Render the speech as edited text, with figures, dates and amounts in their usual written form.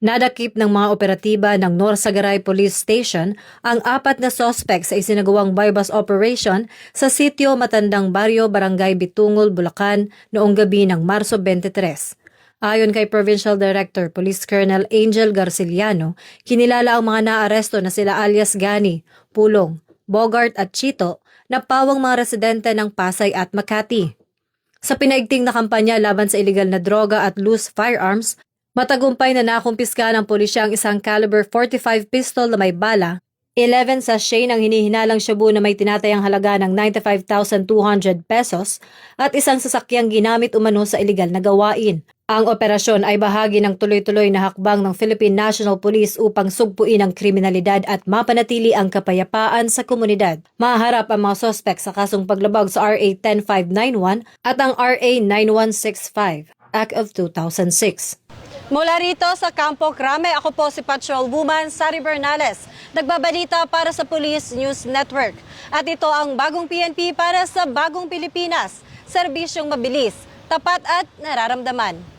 Nadakip ng mga operatiba ng Norsagaray Police Station ang 4 na suspect sa isinagawang bypass operation sa sitio Matandang Baryo, Barangay Bitungol, Bulacan noong gabi ng Marso 23. Ayon kay Provincial Director Police Colonel Angel Garciliano, kinilala ang mga naaresto na sila alias Gani, Pulong, Bogart at Chito na pawang mga residente ng Pasay at Makati. Sa pinaigting na kampanya laban sa iligal na droga at loose firearms, matagumpay na nakumpiska ng pulisya ang isang caliber .45 pistol na may bala, 11 sachet ng hinihinalang shabu na may tinatayang halaga ng 95,200 pesos at isang sasakyang ginamit umano sa iligal na gawain. Ang operasyon ay bahagi ng tuloy-tuloy na hakbang ng Philippine National Police upang sugpuin ang kriminalidad at mapanatili ang kapayapaan sa komunidad. Maharap ang mga sospek sa kasong paglabag sa RA 10591 at ang RA 9165, Act of 2006. Mula rito sa Campo Crame, ako po si Patrol Woman Sari Bernales, nagbabalita para sa Police News Network. At ito ang bagong PNP para sa bagong Pilipinas, serbisyong mabilis, tapat at nararamdaman.